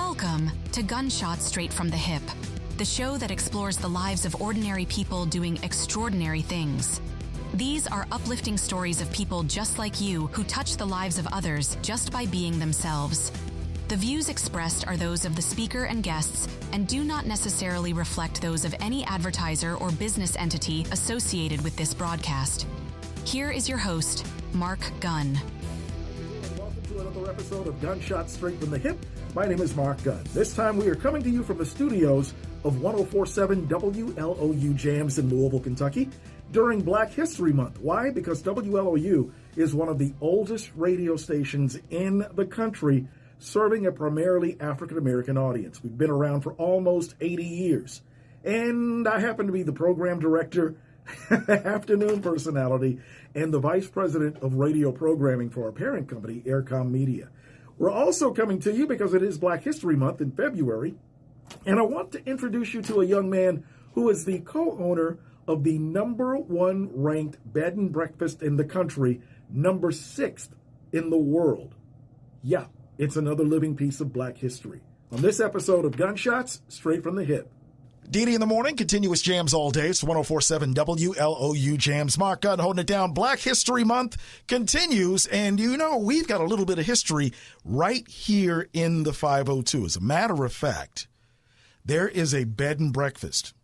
Welcome to Gunshots Straight from the Hip, the show that explores the lives of ordinary people doing extraordinary things. These are uplifting stories of people just like you who touch the lives of others just by being themselves. The views expressed are those of the speaker and guests and do not necessarily reflect those of any advertiser or business entity associated with this broadcast. Here is your host, Mark Gunn. Welcome to another episode of Gunshots Straight from the Hip. My name is Mark Gunn. This time we are coming to you from the studios of 104.7 WLOU Jams in Louisville, Kentucky during Black History Month. Why? Because WLOU is one of the oldest radio stations in the country, serving a primarily African-American audience. We've been around for almost 80 years. And I happen to be the program director, afternoon personality, and the vice president of radio programming for our parent company, Aircom Media. We're also coming to you because it is Black History Month in February, and I want to introduce you to a young man who is the co-owner of the #1 ranked bed and breakfast in the country, #6 in the world. Yeah, it's another living piece of Black history. On this episode of Gunshots Straight from the Hip. Dee in the morning, continuous jams all day. It's 104.7 WLOU Jams. Mark Gunn holding it down. Black History Month continues, and you know, we've got a little bit of history right here in the 502. As a matter of fact, there is a bed and breakfast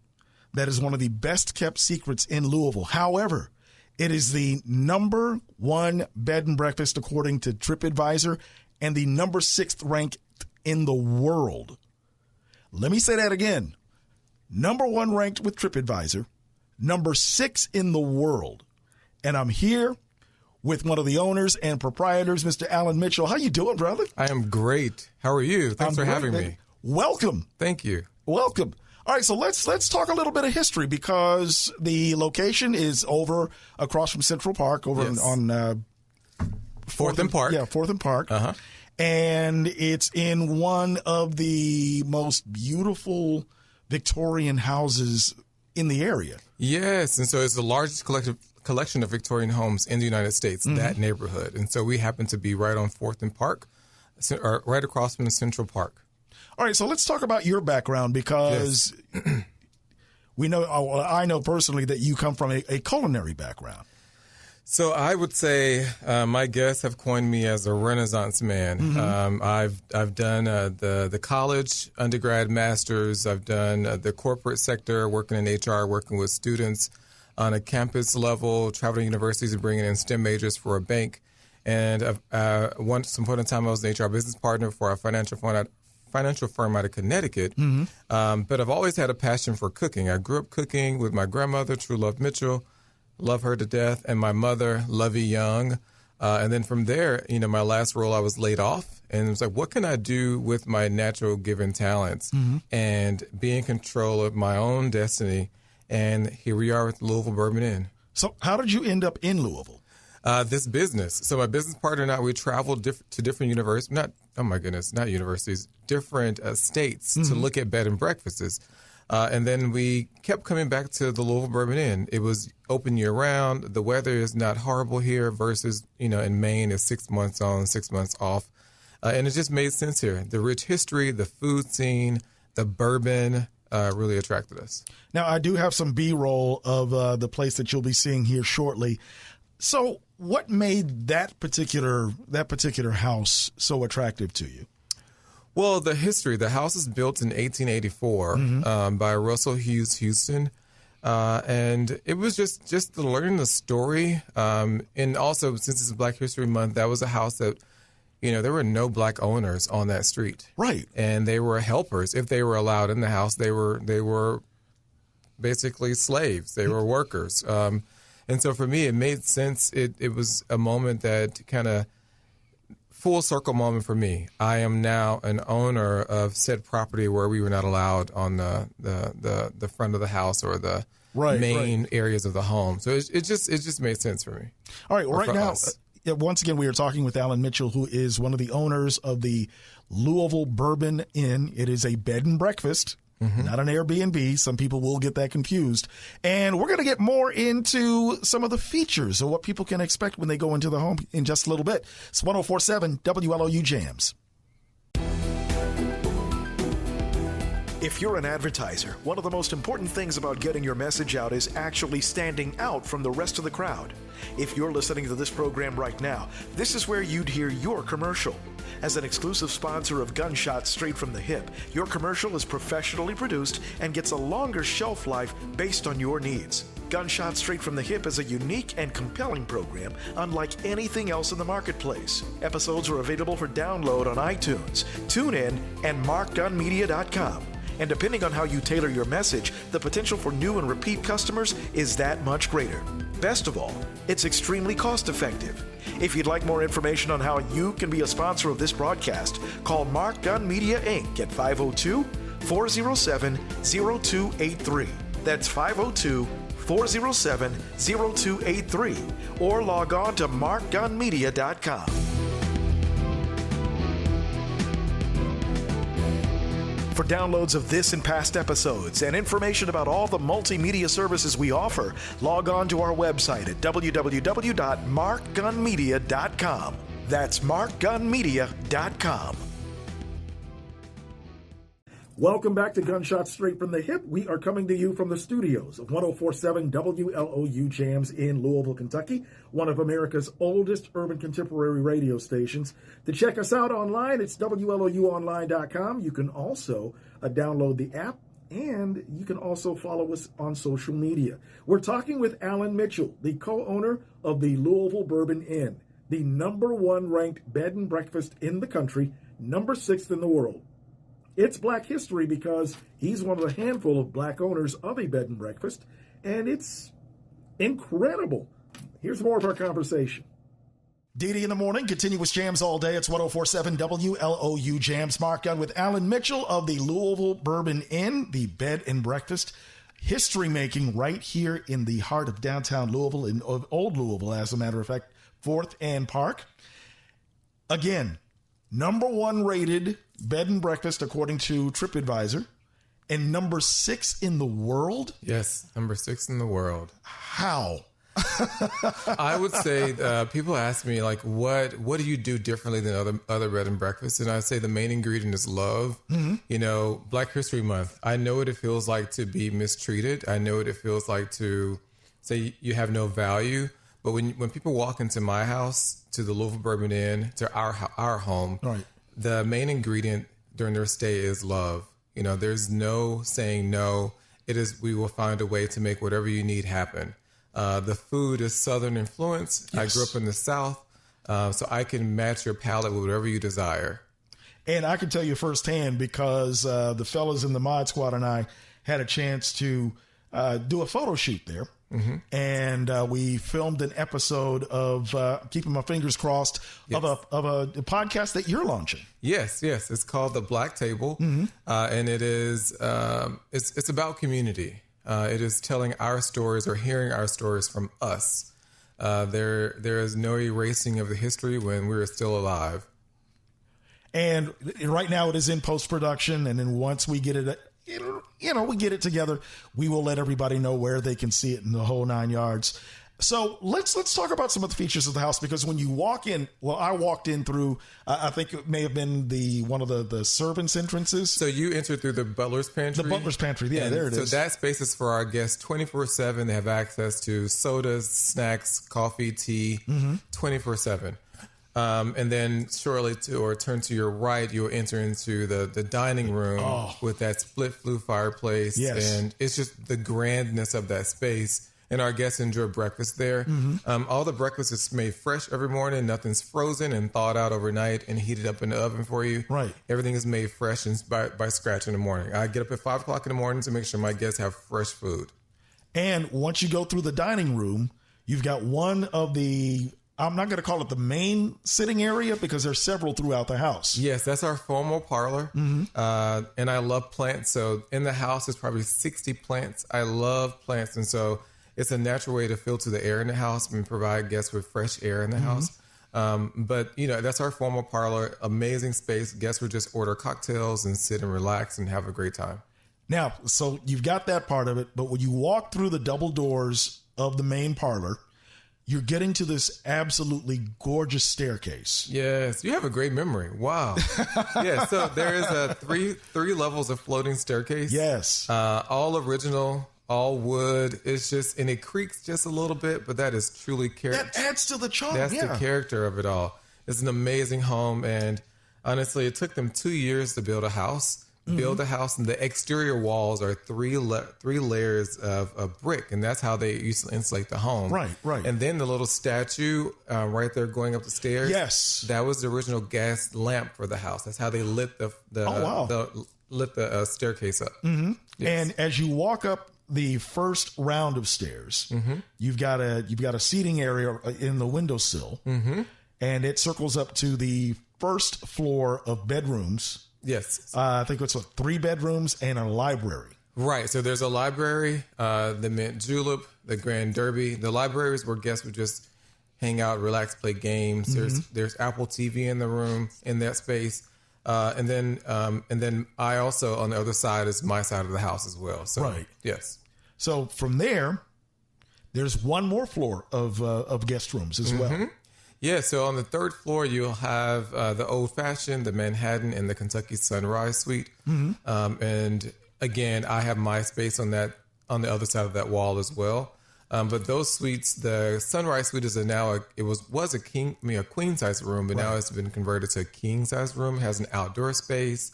that is one of the best kept secrets in Louisville. However, it is the #1 bed and breakfast according to TripAdvisor and the #6 ranked in the world. Let me say that again. #1 ranked with TripAdvisor, #6 in the world. And I'm here with one of the owners and proprietors, Mr. Alan Mitchell. How you doing, brother? I am great. How are you? Thanks for having me. Welcome. Thank you. Welcome. All right, so let's talk a little bit of history because the location is over across from Central Park, over on 4th and Park. Yeah, 4th and Park. Uh-huh. And it's in one of the most beautiful Victorian houses in the area. Yes, and so it's the largest collection of Victorian homes in the United States, that neighborhood. And so we happen to be right on 4th and Park, right across from Central Park. All right, so let's talk about your background because we know, I know personally that you come from a culinary background. So I would say my guests have coined me as a Renaissance man. I've done the college, undergrad, master's. I've done the corporate sector, working in HR, working with students on a campus level, traveling to universities and bringing in STEM majors for a bank. And once upon a time, I was an HR business partner for a financial firm out of Connecticut. But I've always had a passion for cooking. I grew up cooking with my grandmother, True Love Mitchell. Love her to death, and my mother, Lovey Young. And then from there, you know, my last role, I was laid off. And it was like, what can I do with my natural given talents and be in control of my own destiny? And here we are with Louisville Bourbon Inn. So how did you end up in Louisville? This business. So my business partner and I, we traveled to different universities, not universities, different states to look at bed and breakfasts. And then we kept coming back to the Louisville Bourbon Inn. It was open year-round. The weather is not horrible here versus, you know, in Maine, it's 6 months on, 6 months off. And it just made sense here. The rich history, the food scene, the bourbon really attracted us. Now, I do have some B-roll of the place that you'll be seeing here shortly. So what made that particular house so attractive to you? Well, the history. The house is built in 1884 by Russell Hughes Houston. And it was just to learn the story. And also, since it's Black History Month, that was a house that, you know, there were no black owners on that street. Right. And they were helpers. If they were allowed in the house, they were basically slaves. They were workers. And so for me, it made sense. It was a moment that kind of full circle moment for me. I am now an owner of said property where we were not allowed on the front of the house or the main areas of the home. So it just made sense for me. All right. Well, right now, once again, we are talking with Alan Mitchell, who is one of the owners of the Louisville Bourbon Inn. It is a bed and breakfast. Not an Airbnb. Some people will get that confused. And we're going to get more into some of the features of what people can expect when they go into the home in just a little bit. It's 104.7 WLOU Jams. If you're an advertiser, one of the most important things about getting your message out is actually standing out from the rest of the crowd. If you're listening to this program right now, this is where you'd hear your commercial. As an exclusive sponsor of Gunshots Straight from the Hip, your commercial is professionally produced and gets a longer shelf life based on your needs. Gunshots Straight from the Hip is a unique and compelling program unlike anything else in the marketplace. Episodes are available for download on iTunes, TuneIn, and MarkGunMedia.com. And depending on how you tailor your message, the potential for new and repeat customers is that much greater. Best of all, it's extremely cost-effective. If you'd like more information on how you can be a sponsor of this broadcast, call Mark Gun Media Inc. at 502-407-0283. That's 502-407-0283. Or log on to markgunmedia.com. For downloads of this and past episodes and information about all the multimedia services we offer, log on to our website at www.markgunmedia.com. That's markgunmedia.com. Welcome back to Gunshots Straight from the Hip. We are coming to you from the studios of 104.7 WLOU Jams in Louisville, Kentucky, one of America's oldest urban contemporary radio stations. To check us out online, it's WLOUonline.com. You can also download the app, and you can also follow us on social media. We're talking with Alan Mitchell, the co-owner of the Louisville Bourbon Inn, the #1 ranked bed and breakfast in the country, #6 in the world. It's Black history because he's one of a handful of Black owners of a bed and breakfast, and it's incredible. Here's more of our conversation. DD in the morning, continuous jams all day. It's 104.7 WLOU Jams. Mark Gunn with Alan Mitchell of the Louisville Bourbon Inn, the bed and breakfast. History making right here in the heart of downtown Louisville, in Old Louisville, as a matter of fact, 4th and Park. Again, #1 rated bed and breakfast according to TripAdvisor, and #6 in the world. Yes, #6 in the world. How? I would say people ask me, like, what do you do differently than other bed and breakfasts? And I say the main ingredient is love. Mm-hmm. You know, Black History Month. I know what it feels like to be mistreated. I know what it feels like to say you have no value. But when people walk into my house, to the Louisville Bourbon Inn, to our home, right, the main ingredient during their stay is love. You know, there's no saying no. It is, we will find a way to make whatever you need happen. The food is Southern influence. Yes. I grew up in the South, so I can match your palate with whatever you desire. And I can tell you firsthand because the fellas in the Mod Squad and I had a chance to do a photo shoot there. Mm-hmm. And we filmed an episode of keeping my fingers crossed, yes, of a podcast that you're launching. Yes. It's called The Black Table. Mm-hmm. And it is it's about community. It is telling our stories or hearing our stories from us. There is no erasing of the history when we're still alive. And right now it is in post-production. And then once we get it, we get it together, we will let everybody know where they can see it in the whole 9 yards. So let's talk about some of the features of the house, because when you walk in, well, I walked in through, I think it may have been one of the servants' entrances. So you enter through the butler's pantry? The butler's pantry, yeah, and there it is. So that space is for our guests 24/7. They have access to sodas, snacks, coffee, tea, 24/7. And then shortly turn to your right, you'll enter into the dining room with that split flue fireplace. Yes. And it's just the grandness of that space. And our guests enjoy breakfast there. Mm-hmm. All the breakfast is made fresh every morning. Nothing's frozen and thawed out overnight and heated up in the oven for you. Right. Everything is made fresh and by scratch in the morning. I get up at 5 o'clock in the morning to make sure my guests have fresh food. And once you go through the dining room, you've got one of the, I'm not going to call it the main sitting area because there's several throughout the house. Yes, that's our formal parlor. Mm-hmm. And I love plants. So in the house, there's probably 60 plants. I love plants. And so it's a natural way to filter the air in the house and provide guests with fresh air in the house. But, that's our formal parlor. Amazing space. Guests would just order cocktails and sit and relax and have a great time. Now, so you've got that part of it. But when you walk through the double doors of the main parlor, you're getting to this absolutely gorgeous staircase. Yes, you have a great memory. Wow. Yeah, so there is three levels of floating staircase. Yes. All original, all wood. It's just, and it creaks just a little bit, but that is truly character. That adds to the charm. That's the character of it all. It's an amazing home, and honestly, it took them 2 years to build a house. And the exterior walls are three layers of brick, and that's how they used to insulate the home. Right. And then the little statue right there going up the stairs. Yes, that was the original gas lamp for the house. That's how they lit the staircase up. Mm-hmm. Yes. And as you walk up the first round of stairs, you've got a seating area in the windowsill, and it circles up to the first floor of bedrooms. Yes. I think it's 3 bedrooms and a library. Right. So there's a library, the Mint Julep, the Grand Derby. The library is where guests would just hang out, relax, play games. There's Apple TV in the room, in that space. And then I also, on the other side, is my side of the house as well. So, right. Yes. So from there's one more floor of guest rooms as well. Yeah, so on the 3rd floor, you'll have the old-fashioned, the Manhattan, and the Kentucky Sunrise Suite. And again, I have my space on the other side of that wall as well. But those suites, the Sunrise Suite is was a queen size room, but now it's been converted to a king size room. It has an outdoor space,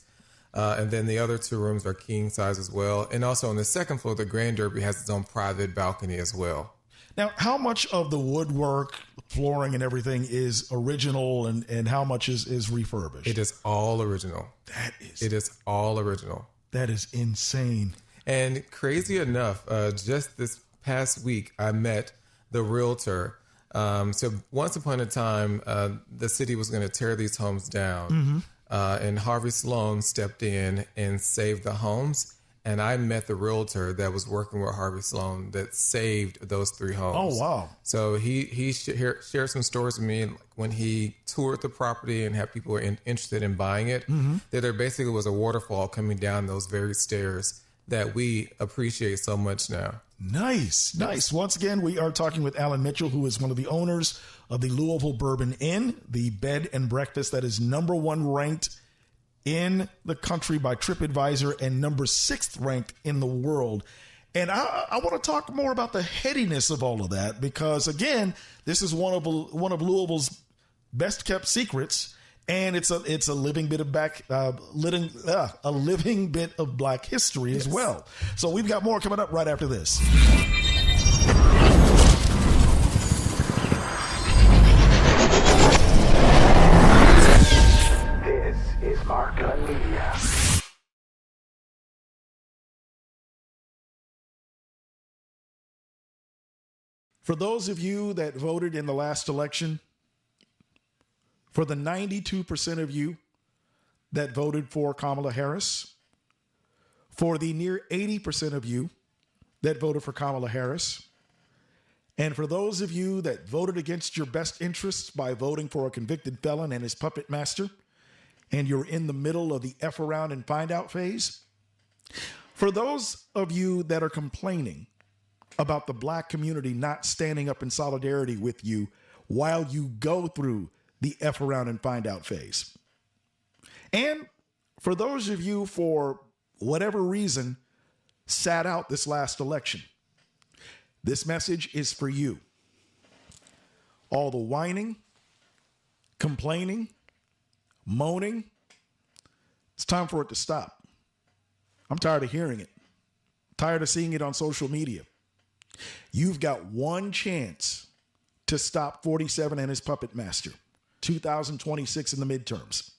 and then the other 2 rooms are king size as well. And also on the 2nd floor, the Grand Derby has its own private balcony as well. Now, how much of the woodwork, flooring, and everything is original, and how much is refurbished? It is all original. It is all original. That is insane. And crazy enough, just this past week, I met the realtor. So once upon a time, the city was going to tear these homes down, and Harvey Sloan stepped in and saved the homes. And I met the realtor that was working with Harvey Sloan that saved those 3 homes. Oh, wow. So he shared some stories with me when he toured the property and had people interested in buying it, that there basically was a waterfall coming down those very stairs that we appreciate so much now. Nice. Once again, we are talking with Alan Mitchell, who is one of the owners of the Louisville Bourbon Inn, the bed and breakfast that is #1 ranked in the country by TripAdvisor and number 6th ranked in the world. And I want to talk more about the headiness of all of that, because again, this is one of Louisville's best kept secrets, and it's a living bit of a living bit of Black history as well. So we've got more coming up right after this. Is Mark Gunn Media. For those of you that voted in the last election, for the 92% of you that voted for Kamala Harris, for the near 80% of you that voted for Kamala Harris, and for those of you that voted against your best interests by voting for a convicted felon and his puppet master, and you're in the middle of the F around and find out phase. For those of you that are complaining about the Black community not standing up in solidarity with you while you go through the F around and find out phase. And for those of you, for whatever reason, sat out this last election, this message is for you. All the whining, complaining, moaning, it's time for it to stop. I'm tired of hearing it. Tired of seeing it on social media. You've got one chance to stop 47 and his puppet master. 2026 in the midterms.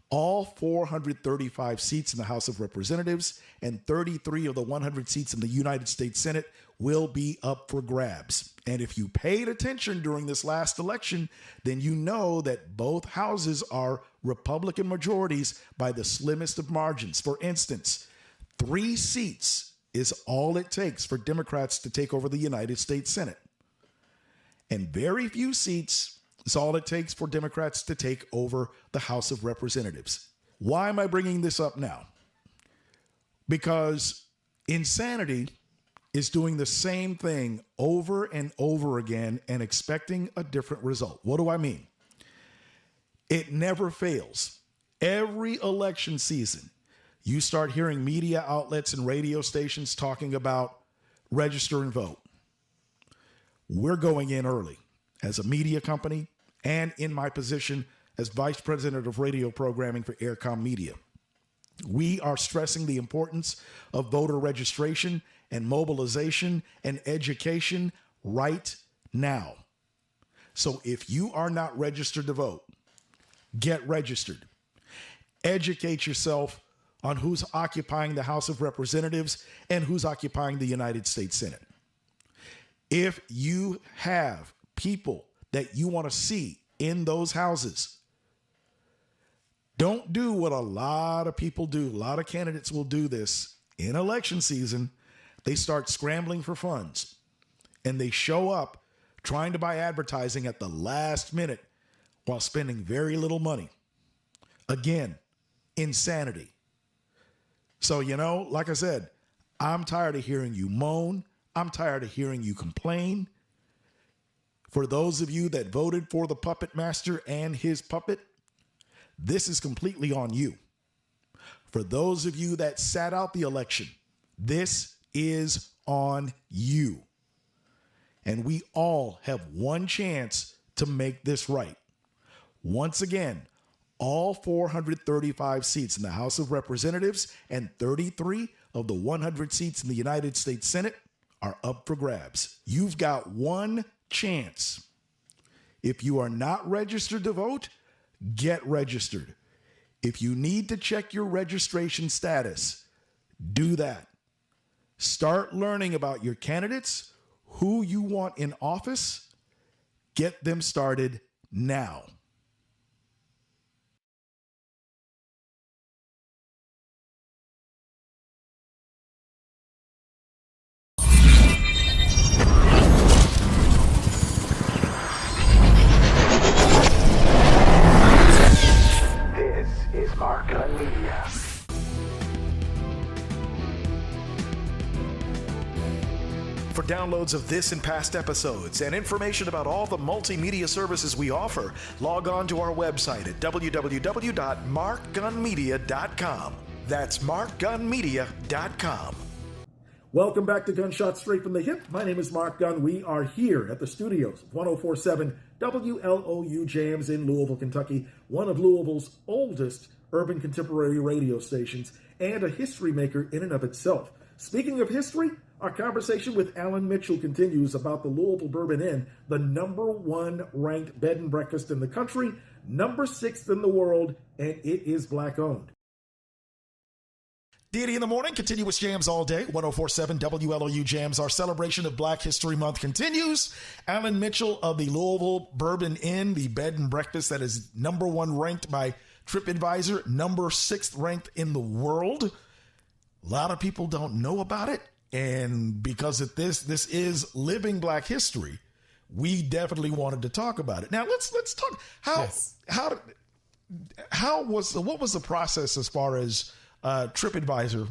All 435 seats in the House of Representatives and 33 of the 100 seats in the United States Senate will be up for grabs. And if you paid attention during this last election, then you know that both houses are Republican majorities by the slimmest of margins. For instance, 3 seats is all it takes for Democrats to take over the United States Senate. And very few seats is all it takes for Democrats to take over the House of Representatives. Why am I bringing this up now? Because insanity is doing the same thing over and over again and expecting a different result. What do I mean? It never fails. Every election season, you start hearing media outlets and radio stations talking about register and vote. We're going in early as a media company and in my position as vice president of radio programming for Aircom Media. We are stressing the importance of voter registration and mobilization and education right now. So if you are not registered to vote, get registered. Educate yourself on who's occupying the House of Representatives and who's occupying the United States Senate. If you have people that you want to see in those houses, don't do what a lot of people do. A lot of candidates will do this in election season. They start scrambling for funds and they show up trying to buy advertising at the last minute while spending very little money. Again, insanity. So, like I said, I'm tired of hearing you moan. I'm tired of hearing you complain. For those of you that voted for the puppet master and his puppet, this is completely on you. For those of you that sat out the election, this is on you. And we all have one chance to make this right. Once again, all 435 seats in the House of Representatives and 33 of the 100 seats in the United States Senate are up for grabs. You've got one chance. If you are not registered to vote, get registered. If you need to check your registration status, do that. Start learning about your candidates, who you want in office. Get them started now. Is Mark Gunn Media. For downloads of this and past episodes and information about all the multimedia services we offer, log on to our website at www.markgunmedia.com. That's markgunmedia.com. Welcome back to Gunshot Straight from the Hip. My name is Mark Gunn. We are here at the studios of 104.7 WLOU Jams in Louisville, Kentucky, one of Louisville's oldest urban contemporary radio stations and a history maker in and of itself. Speaking of history, our conversation with Alan Mitchell continues about the Louisville Bourbon Inn, the #1 ranked bed and breakfast in the country, #6 in the world, and it is Black owned. Deity in the morning, continuous jams all day. 104.7 WLOU Jams. Our celebration of Black History Month continues. Alan Mitchell of the Louisville Bourbon Inn, the bed and breakfast that is #1 ranked by TripAdvisor, #6 ranked in the world. A lot of people don't know about it. And because of this is living Black history, we definitely wanted to talk about it. Now let's talk. What was the process as far as TripAdvisor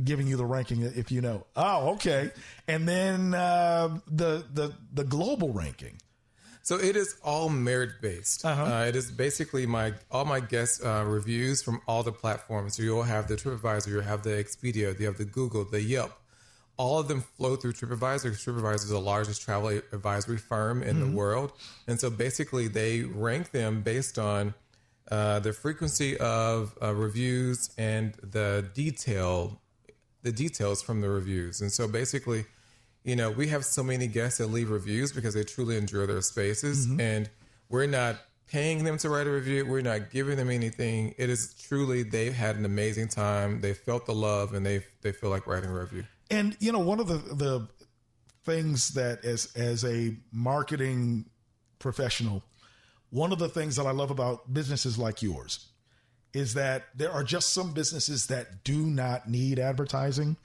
giving you the ranking, if you know? Oh, okay. And then the global ranking. So it is all merit based. It is basically all my guest reviews from all the platforms. So you'll have the TripAdvisor, you'll have the Expedia, you have the Google, the Yelp. All of them flow through TripAdvisor because TripAdvisor is the largest travel advisory firm in the world. And so basically they rank them based on the frequency of reviews and the details from the reviews. And so basically, we have so many guests that leave reviews because they truly enjoy their spaces, and we're not paying them to write a review. We're not giving them anything. It is truly, they've had an amazing time. They felt the love, and they feel like writing a review. And, one of the things that as a marketing professional, one of the things that I love about businesses like yours is that there are just some businesses that do not need advertising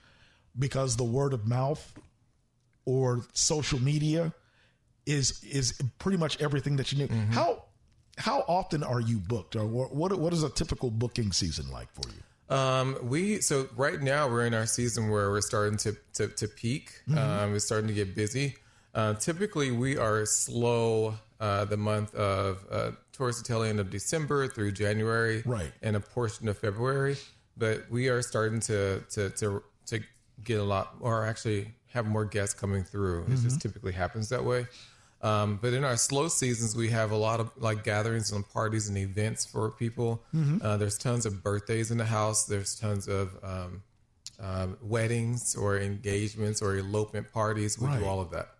because the word of mouth or social media is pretty much everything that you need. How often are you booked, or what is a typical booking season like for you? So right now we're in our season where we're starting to peak. We're starting to get busy. Typically we are slow the month of towards the tail end of December through January, right, and a portion of February. But we are starting to get a lot, or actually have more guests coming through. It just typically happens that way. But in our slow seasons, we have a lot of like gatherings and parties and events for people. There's tons of birthdays in the house. There's tons of weddings or engagements or elopement parties. We do all of that.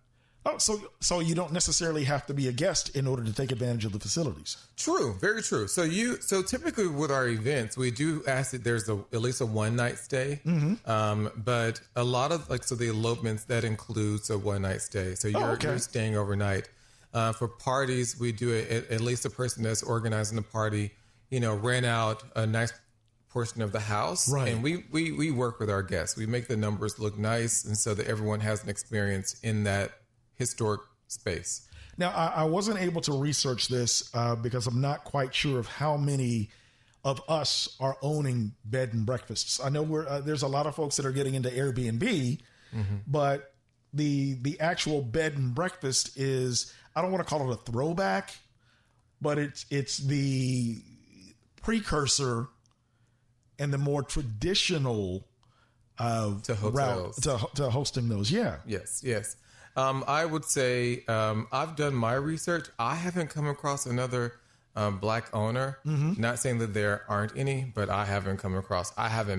Oh, so you don't necessarily have to be a guest in order to take advantage of the facilities. True, very true. So typically with our events, we do ask that there's at least a one night stay. But a lot of the elopements, that includes a one night stay. So you're staying overnight. For parties, we do at least the person that's organizing the party, rent out a nice portion of the house, right? And we work with our guests. We make the numbers look nice, and so that everyone has an experience in that historic space. Now, I wasn't able to research this because I'm not quite sure of how many of us are owning bed and breakfasts. I know there's a lot of folks that are getting into Airbnb, but the actual bed and breakfast is, I don't want to call it a throwback, but it's the precursor and the more traditional to hotels. route to hosting those. Yeah. Yes. I would say I've done my research. I haven't come across another Black owner. Not saying that there aren't any, but I haven't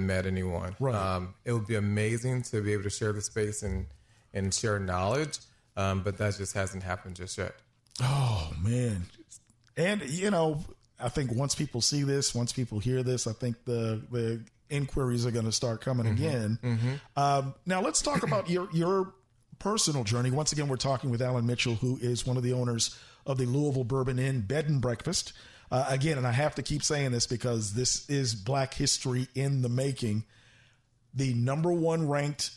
met anyone. Right. It would be amazing to be able to share the space and share knowledge, but that just hasn't happened just yet. Oh, man. And, I think once people see this, once people hear this, I think the inquiries are going to start coming again. Now, let's talk about your personal journey. Once again, we're talking with Alan Mitchell, who is one of the owners of the Louisville Bourbon Inn Bed and Breakfast. Again, and I have to keep saying this because this is Black history in the making. The number 1 ranked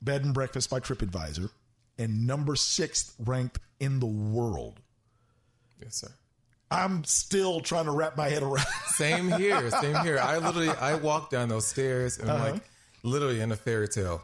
bed and breakfast by TripAdvisor and number 6th ranked in the world. Yes, sir. I'm still trying to wrap my head around. Same here. I walk down those stairs and I'm like literally in a fairy tale.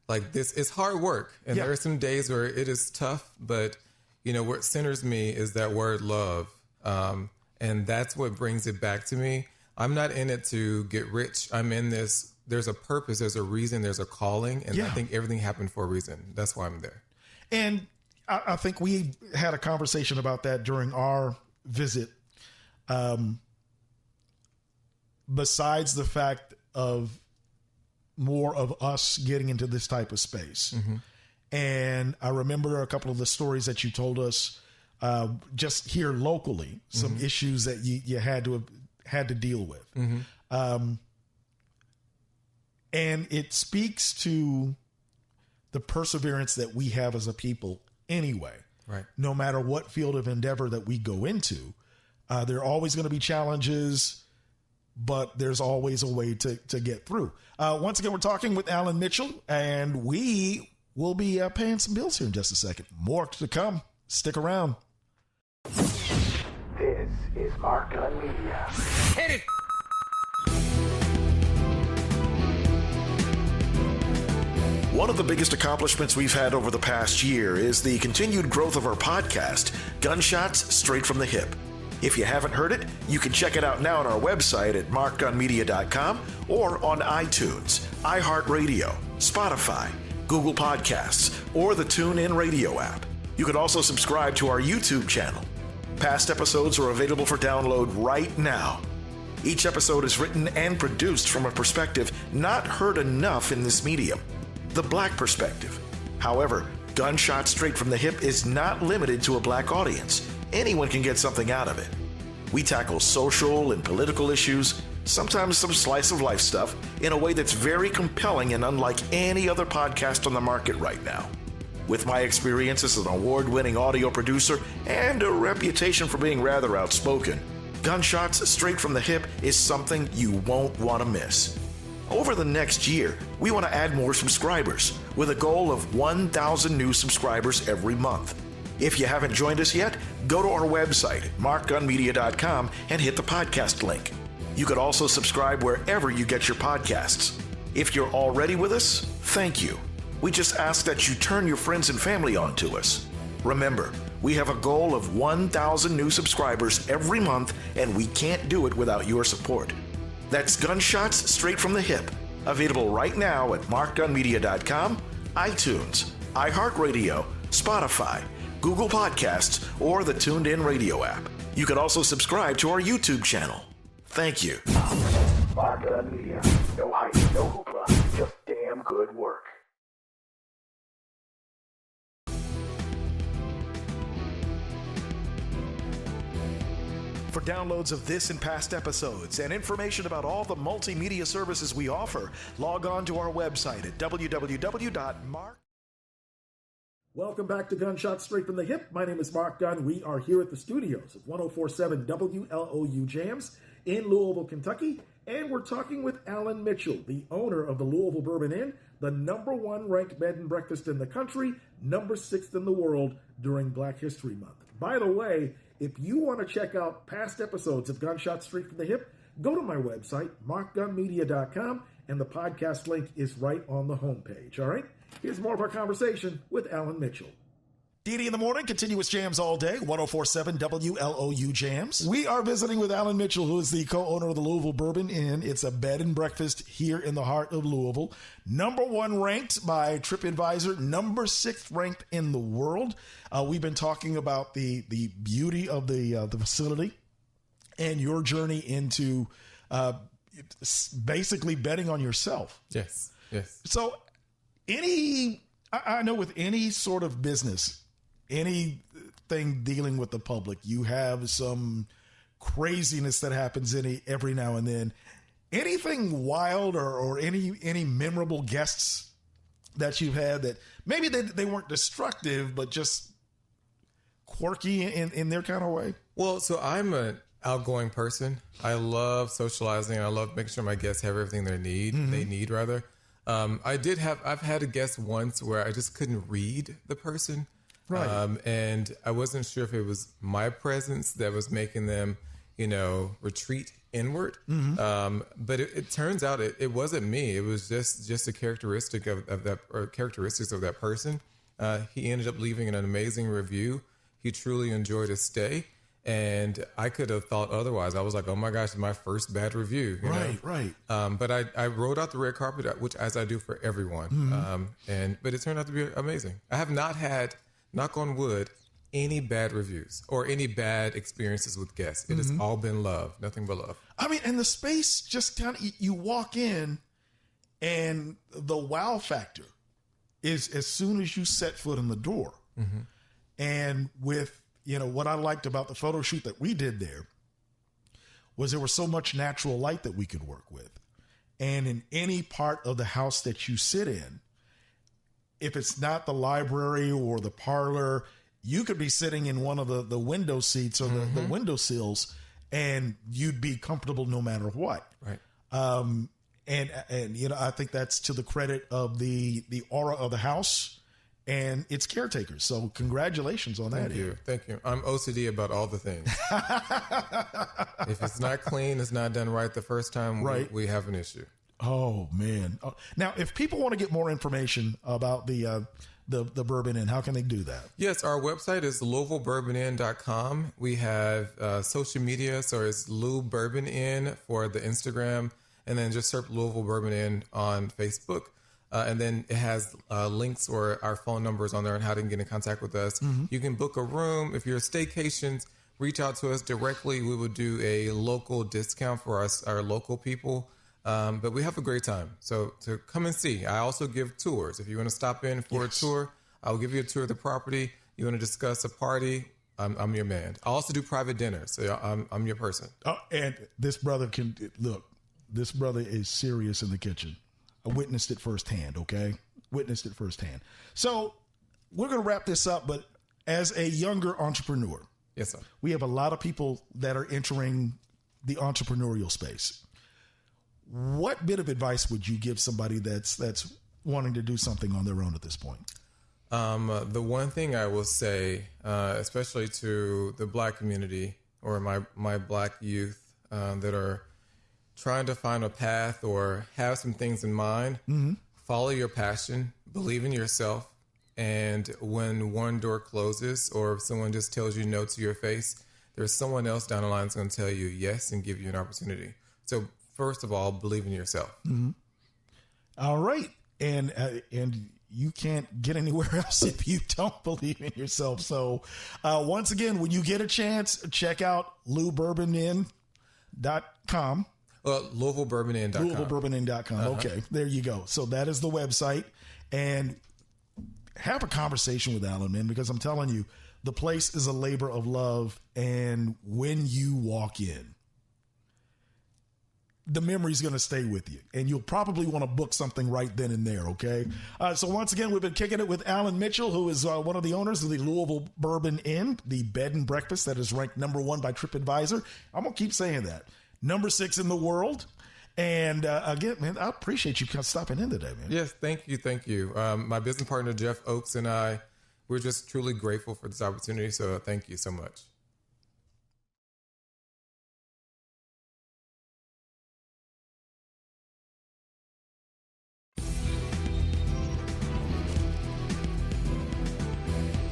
Like this, it's hard work. And there are some days where it is tough, but what centers me is that word love. And that's what brings it back to me. I'm not in it to get rich. I'm in this. There's a purpose. There's a reason. There's a calling. And I think everything happened for a reason. That's why I'm there. And I think we had a conversation about that during our visit. Besides the fact of more of us getting into this type of space. And I remember a couple of the stories that you told us just here locally, some issues that you had to deal with. And it speaks to the perseverance that we have as a people anyway. Right. No matter what field of endeavor that we go into, there are always going to be challenges, but there's always a way to get through. Once again, we're talking with Alan Mitchell, and we will be paying some bills here in just a second. More to come. Stick around. This is Mark Gunn Media. Hit it! One of the biggest accomplishments we've had over the past year is the continued growth of our podcast, Gunshots Straight from the Hip. If you haven't heard it, you can check it out now on our website at markgunmedia.com or on iTunes, iHeartRadio, Spotify, Google Podcasts, or the TuneIn Radio app. You can also subscribe to our YouTube channel. Past episodes are available for download right now. Each episode is written and produced from a perspective not heard enough in this medium, the Black perspective. However, Gunshot Straight from the Hip is not limited to a Black audience. Anyone can get something out of it. We tackle social and political issues, sometimes some slice of life stuff, in a way that's very compelling and unlike any other podcast on the market right now. With my experience as an award-winning audio producer and a reputation for being rather outspoken, Gunshots Straight from the Hip is something you won't want to miss. Over the next year, we want to add more subscribers with a goal of 1,000 new subscribers every month. If you haven't joined us yet, go to our website at markgunmedia.com and hit the podcast link. You could also subscribe wherever you get your podcasts. If you're already with us, thank you. We just ask that you turn your friends and family on to us. Remember, we have a goal of 1,000 new subscribers every month, and we can't do it without your support. That's Gunshots Straight from the Hip, available right now at markgunmedia.com, iTunes, iHeartRadio, Spotify, Google Podcasts, or the Tuned In Radio app. You can also subscribe to our YouTube channel. Thank you. Mark Gun Media. No hype, no hoopla, just damn good work. For downloads of this and past episodes and information about all the multimedia services we offer, log on to our website at www.mark. Welcome back to Gunshots Straight from the Hip. My name is Mark Gunn. We are here at the studios of 104.7 WLOU Jams in Louisville, Kentucky. And we're talking with Alan Mitchell, the owner of the Louisville Bourbon Inn, the #1 ranked bed and breakfast in the country, #6 in the world during Black History Month. By the way, if you want to check out past episodes of Gunshots Straight from the Hip, go to my website, markgunmedia.com, and the podcast link is right on the homepage. All right? Here's more of our conversation with Alan Mitchell. DD in the morning, continuous jams all day, 104.7 WLOU Jams. We are visiting with Alan Mitchell, who is the co-owner of the Louisville Bourbon Inn. It's a bed and breakfast here in the heart of Louisville. #1 ranked by TripAdvisor, #6 ranked in the world. We've been talking about the beauty of the facility and your journey into basically betting on yourself. Yes. So I know with any sort of business, anything dealing with the public, you have some craziness that happens every now and then. Anything wild or any memorable guests that you've had that maybe they weren't destructive, but just quirky in their kind of way? Well, so I'm an outgoing person. I love socializing. I love making sure my guests have everything they need. I've had a guest once where I just couldn't read the person. Right. And I wasn't sure if it was my presence that was making them, retreat inward. But it turns out it wasn't me. It was just a characteristic of that, or characteristics of that person. He ended up leaving an amazing review. He truly enjoyed his stay. And I could have thought otherwise. I was like, oh my gosh, it's my first bad review. Right. But I rolled out the red carpet, which as I do for everyone. But it turned out to be amazing. I have not had, knock on wood, any bad reviews or any bad experiences with guests. It has all been love, nothing but love. I mean, and the space just kind of, you walk in and the wow factor is as soon as you set foot in the door. And with, what I liked about the photo shoot that we did there was there was so much natural light that we could work with. And in any part of the house that you sit in, if it's not the library or the parlor, you could be sitting in one of the window seats or the window sills, and you'd be comfortable no matter what. Right. And I think that's to the credit of the aura of the house and its caretakers. So congratulations on that. Thank you. I'm OCD about all the things. If it's not clean, it's not done right the first time, we have an issue. Oh, man. Now, if people want to get more information about the Bourbon Inn, how can they do that? Yes, our website is LouisvilleBourbonInn.com. We have social media, so it's Lou Bourbon Inn for the Instagram, and then just search Louisville Bourbon Inn on Facebook. And then it has links or our phone numbers on there and how to get in contact with us. You can book a room. If you're staycations, reach out to us directly. We will do a local discount for our local people. But we have a great time. So to come and see. I also give tours. If you want to stop in for a tour, I'll give you a tour of the property. You want to discuss a party, I'm your man. I also do private dinners. So I'm your person. Oh, and this brother this brother is serious in the kitchen. I witnessed it firsthand, okay? So we're going to wrap this up, but as a younger entrepreneur, yes, sir, we have a lot of people that are entering the entrepreneurial space. What bit of advice would you give somebody that's wanting to do something on their own at this point? The one thing I will say, especially to the Black community or my Black youth that are, trying to find a path or have some things in mind, follow your passion, believe in yourself. And when one door closes or if someone just tells you no to your face, there's someone else down the line that's going to tell you yes and give you an opportunity. So first of all, believe in yourself. All right. And you can't get anywhere else if you don't believe in yourself. So once again, when you get a chance, check out LouBourbonIn.com. LouisvilleBourbonIn.com. LouisvilleBourbonIn.com. Okay, there you go. So that is the website. And have a conversation with Alan, man, because I'm telling you, the place is a labor of love. And when you walk in, the memory's going to stay with you. And you'll probably want to book something right then and there, okay? So once again, we've been kicking it with Alan Mitchell, who is one of the owners of the Louisville Bourbon Inn, the bed and breakfast that is ranked #1 by TripAdvisor. I'm going to keep saying that. #6 in the world. And again, man, I appreciate you stopping in today, man. Yes, thank you. Thank you. My business partner, Jeff Oakes, and I, we're just truly grateful for this opportunity. So thank you so much.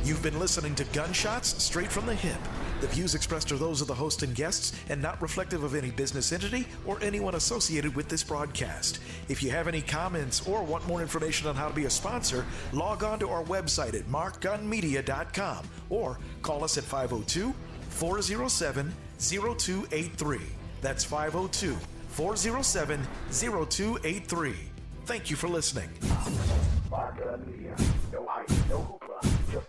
You've been listening to Gunshots Straight from the Hip. The views expressed are those of the host and guests and not reflective of any business entity or anyone associated with this broadcast. If you have any comments or want more information on how to be a sponsor, log on to our website at markgunmedia.com or call us at 502-407-0283. That's 502-407-0283. Thank you for listening. Mark Gun Media. No hype, no hoopla, just